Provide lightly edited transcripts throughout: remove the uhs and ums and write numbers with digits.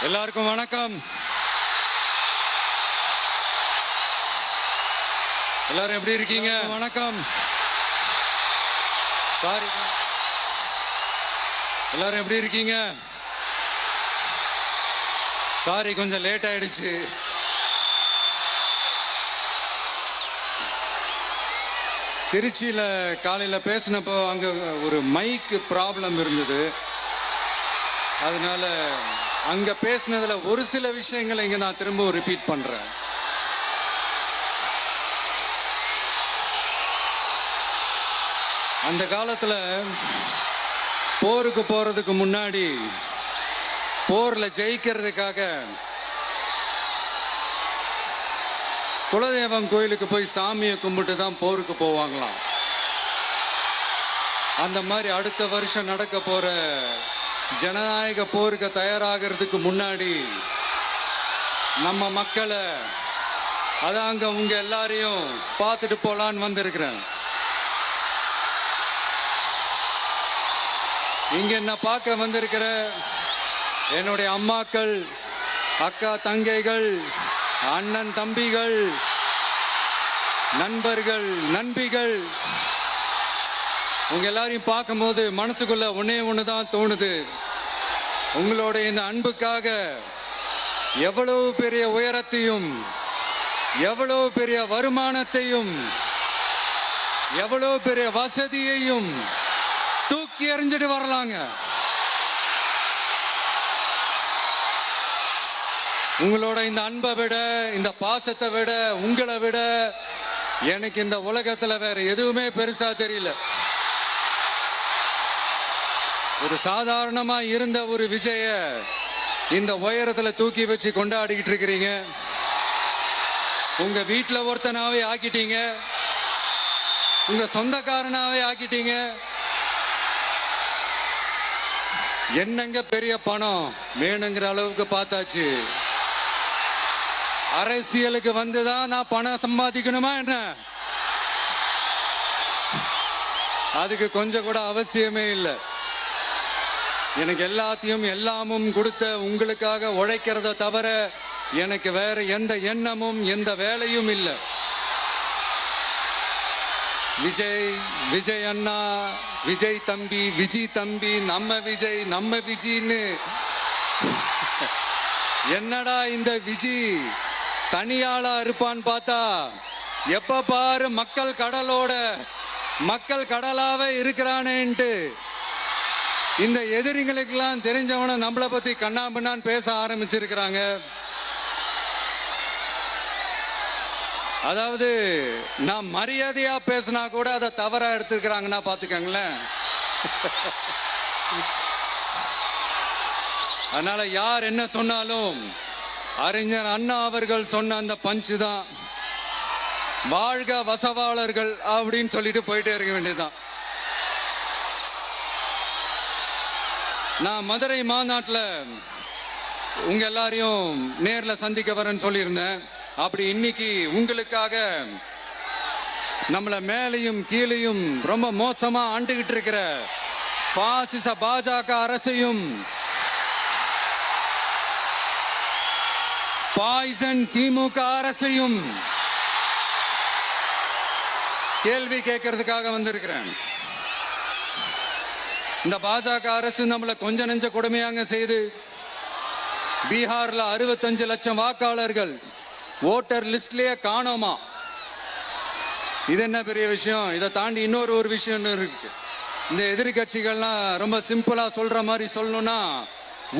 எல்லாருக்கும் வணக்கம். எல்லாரும் எப்படி இருக்கீங்க? வணக்கம். சாரி, எல்லாரும் எப்படி இருக்கீங்க? சாரி, கொஞ்சம் லேட் ஆயிடுச்சு. திருச்சியில் காலையில் பேசினப்போ அங்கே ஒரு மைக் ப்ராப்ளம் இருந்தது. அதனால அங்கே பேசினதில் ஒரு சில விஷயங்களை இங்கே நான் திரும்ப ரிப்பீட் பண்ணுறேன். அந்த காலத்தில் போருக்கு போகிறதுக்கு முன்னாடி போரில் ஜெயிக்கிறதுக்காக குலதெய்வம் கோயிலுக்கு போய் சாமியை கும்பிட்டு தான் போருக்கு போவாங்களாம். அந்த மாதிரி அடுத்த வருஷம் நடக்க போகிற ஜனநாயக போருக்கு தயாராகிறதுக்கு முன்னாடி நம்ம மக்களை அதாங்க உங்க எல்லாரையும் பார்த்துட்டு போலான்னு வந்திருக்கிறேன். இங்க என்ன பார்க்க வந்திருக்கிற என்னுடைய அம்மாக்கள், அக்கா தங்கைகள், அண்ணன் தம்பிகள், நண்பர்கள், நண்பிகள், உங்க எல்லாரையும் பார்க்கும்போது மனசுக்குள்ள ஒண்ணு தான் தோணுது. உங்களோட இந்த அன்புக்காக எவ்வளவு பெரிய உயரத்தையும், எவ்வளவு பெரிய வருமானத்தையும், எவ்வளவு பெரிய வசதியையும் தூக்கி எறிஞ்சிட்டு வரலாங்க. உங்களோட இந்த அன்பை விட, இந்த பாசத்தை விட, உங்களை விட எனக்கு இந்த உலகத்துல வேற எதுவுமே பெருசா தெரியல. ஒரு சாதாரணமா இருந்த ஒரு விஜய இந்த உயரத்துல தூக்கி வச்சு கொண்டாடிக்கிட்டு இருக்கிறீங்க. உங்க வீட்டுல ஒருத்தனாவே ஆக்கிட்டீங்க, உங்க சொந்தக்காரனாவே ஆக்கிட்டீங்க. என்னங்க பெரிய பணம் வேணுங்கிற அளவுக்கு பார்த்தாச்சு. அரசியலுக்கு வந்துதான் நான் பணம் சம்பாதிக்கணுமா என்ன? அதுக்கு கொஞ்சம் கூட அவசியமே இல்லை. எனக்கு எல்லாத்தையும் எல்லாமும் கொடுத்த உங்களுக்காக உழைக்கிறத தவிர எனக்கு வேற எந்த எண்ணமும் எந்த வேலையும் இல்லை. விஜய், விஜய் அண்ணா, விஜய் தம்பி, விஜய் தம்பி, நம்ம விஜய், நம்ம விஜய்ன்னு என்னடா இந்த விஜய் தனியாளா இருப்பான்னு பார்த்தா எப்ப பாரு மக்கள் கடலோட மக்கள் கடலாவே இருக்கிறானேன்ட்டு இந்த எதிரிகளுக்கெல்லாம் தெரிஞ்சவன நம்மளை பத்தி கண்ணாபின்னான்னு பேச ஆரம்பிச்சிருக்கிறாங்க. அதாவது நான் மரியாதையா பேசினா கூட அதை தவறா எடுத்துக்கிறாங்கன்னா பாத்துக்கங்களேன். அதனால யார் என்ன சொன்னாலும் அறிஞர் அண்ணா அவர்கள் சொன்ன அந்த பஞ்சு தான், வாழ்க வசவாளர்கள் அப்படின்னு சொல்லிட்டு போயிட்டே இருக்க வேண்டியதுதான். நான் மதுரை மாநாட்டில் உங்க எல்லாரையும் நேர்ல சந்திக்க வரேன்னு சொல்லியிருந்தேன். அப்படி இன்னைக்கு உங்களுக்காக நம்மளை மேலையும் கீழையும் ரொம்ப மோசமா ஆண்டுகிட்டு இருக்கிற பாசிச பாஜக அரசையும் பாய்சன் திமுக அரசையும் கேள்வி கேட்கறதுக்காக வந்திருக்கிறேன். இந்த பாஜக அரசு நம்மளை கொஞ்ச நெஞ்ச கொடுமையாங்க செய்து பீகார்ல 65 லட்சம் வாக்காளர்கள் ஓட்டர் லிஸ்ட்லயே காணோமா. இது என்ன பெரிய விஷயம்? இதை தாண்டி இன்னொரு விஷயம் இருக்கு. இந்த எதிர்கட்சிகள்லாம் ரொம்ப சிம்பிளா சொல்ற மாதிரி சொல்லணும்னா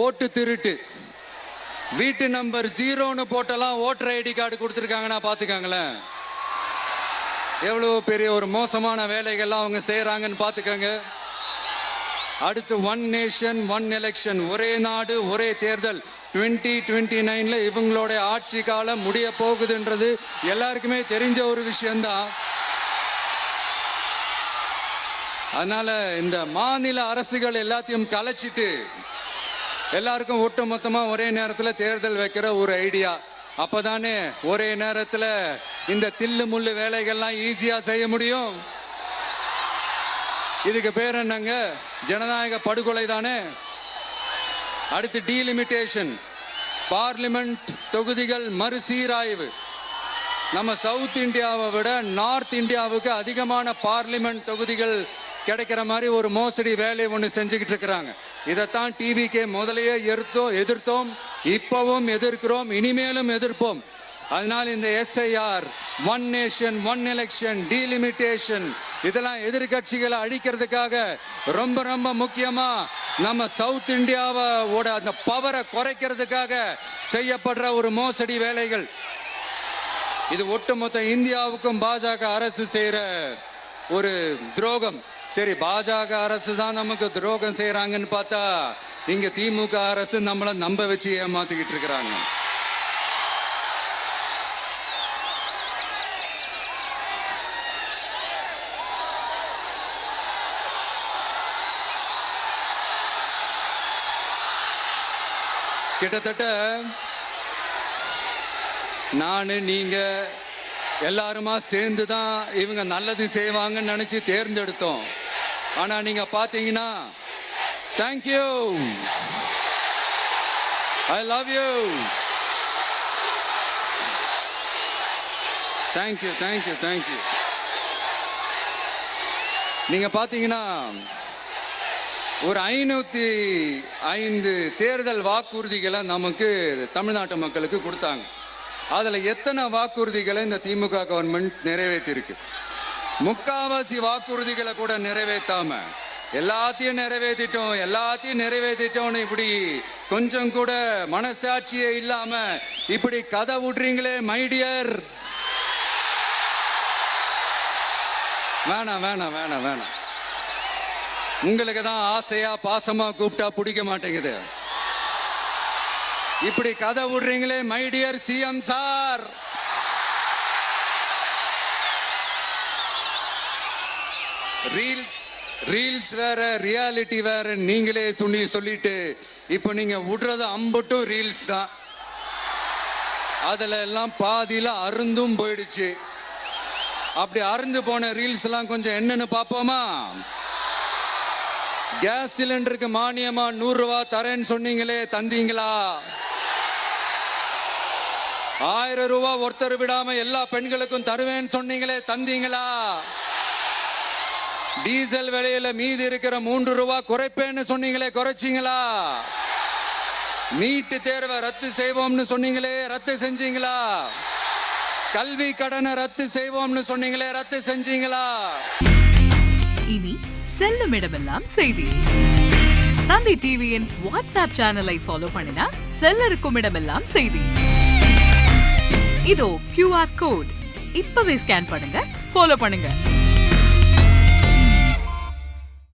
ஓட்டு திருட்டு. வீட்டு நம்பர் 0ன்னு போட்டெல்லாம் ஓட்டர் ஐடி கார்டு கொடுத்துருக்காங்கன்னா பாத்துக்காங்களேன். எவ்வளவு பெரிய ஒரு மோசமான வேலைகள்லாம் அவங்க செய்யறாங்கன்னு பாத்துக்கங்க. அடுத்து ஒன் நேஷன் ஒன் எலெக்ஷன், ஒரே நாடு ஒரே தேர்தல். 2029ல இவங்களோட ஆட்சி காலம் முடிய போகுதுன்றது எல்லாருக்குமே தெரிஞ்ச ஒரு விஷயம்தான். அதனால இந்த மாநில அரசுகள் எல்லாத்தையும் கலைச்சிட்டு எல்லாருக்கும் ஒட்டு மொத்தமா ஒரே நேரத்தில் தேர்தல் வைக்கிற ஒரு ஐடியா. அப்பதானே ஒரே நேரத்தில் இந்த தில்லு முள்ளு வேலைகள்லாம் ஈஸியா செய்ய முடியும். இதுக்கு பேர் என்னங்க? ஜனநாயக படுகொலை தானே. அடுத்து டீலிமிட்டேஷன். பார்லிமெண்ட் தொகுதிகள் மறுசீராய்வு. நம்ம சவுத் இந்தியாவை விட நார்த் இந்தியாவுக்கு அதிகமான பார்லிமெண்ட் தொகுதிகள் கிடைக்கிற மாதிரி ஒரு மோசடி வேலையை ஒன்று செஞ்சுக்கிட்டு இருக்கிறாங்க. இதைத்தான் டிவிக்கே முதலையே எதிர்த்தோம், இப்பவும் எதிர்க்கிறோம், இனிமேலும் எதிர்ப்போம். அதனால் இந்த SIR, one nation one election, delimitation இதெல்லாம் எதிர்கட்சிகளை அழிக்கிறதுக்காக ரொம்ப ரொம்ப முக்கியமா நம்ம சவுத் இந்தியாவோட அந்த பவரை குறைக்கிறதுக்காக செய்யப்படுற ஒரு மோசடி வேலைகள். இது ஒட்டுமொத்த இந்தியாவுக்கும் பாஜக அரசு செய்யற ஒரு துரோகம். சரி, பாஜக அரசு தான் நமக்கு துரோகம் செய்யறாங்கன்னு பார்த்தா இங்க திமுக அரசு நம்மளை நம்ப வச்சு ஏமாத்திக்கிட்டு இருக்கிறாங்க. கிட்டத்தட்ட நானு நீங்க எல்லாருமா சேர்ந்து தான் இவங்க நல்லது செய்வாங்கன்னு நினைச்சு தேர்ந்தெடுத்தோம். ஆனா நீங்க பாத்தீங்கன்னா, thank you, I love you, thank you thank you thank you. நீங்க பாத்தீங்கன்னா ஒரு 505 தேர்தல் வாக்குறுதிகளை நமக்கு தமிழ்நாட்டு மக்களுக்கு கொடுத்தாங்க. அதுல எத்தனை வாக்குறுதிகளை இந்த திமுக கவர்மெண்ட் நிறைவேற்றிருக்கு? முக்காவாசி வாக்குறுதிகளை கூட நிறைவேற்றாம எல்லாத்தையும் நிறைவேற்றிட்டோம் இப்படி கொஞ்சம் கூட மனசாட்சியே இல்லாம இப்படி கதை விடுறீங்களே மை டியர். வேணாம் வேணாம் வேணாம் வேணாம். உங்களுக்கு தான் ஆசையா பாசமா கூப்பிட்டா பிடிக்க மாட்டேங்குது. இப்படி கதை விடுறீங்களே my dear CM sir. Reels வேற, ரியாலிட்டி வேற நீங்களே சொல்லிட்டு இப்ப நீங்க விடுறது அம்பட்டும் ரீல்ஸ் தான். அதுல எல்லாம் பாதியில அருந்தும் போயிடுச்சு. அப்படி அருந்து போன ரீல்ஸ் எல்லாம் கொஞ்சம் என்னன்னு பாப்போமா? கேஸ் சிலிண்டருக்கு மானியமா 100 ரூபாய் தரேன்னு சொன்னீங்களே, தந்தீங்களா? 1000 ரூபாய் ஒருத்தர் விடாம எல்லா பெண்களுக்கும் தருவேன்னு சொன்னீங்களே, தந்தீங்களா? டீசல் விலையில மீதி இருக்கிற 3 ரூபாய் குறைப்பேன்னு சொன்னீங்களே, குறைச்சிங்களா? நீட்டு தேர்வை ரத்து செய்வோம்னு சொன்னீங்களே, ரத்து செஞ்சீங்களா? கல்வி கடனை ரத்து செய்வோம்னு சொன்னீங்களே, ரத்து செஞ்சீங்களா? இனி செல்லும் இடமெல்லாம் செய்தி. தந்தி டிவியின் வாட்ஸ்அப் சேனலை ஃபாலோ பண்ணினா செல்ல இருக்கும் இடமெல்லாம் செய்தி. இதோ QR கோட், இப்பவே ஸ்கேன் பண்ணுங்க, ஃபாலோ பண்ணுங்க.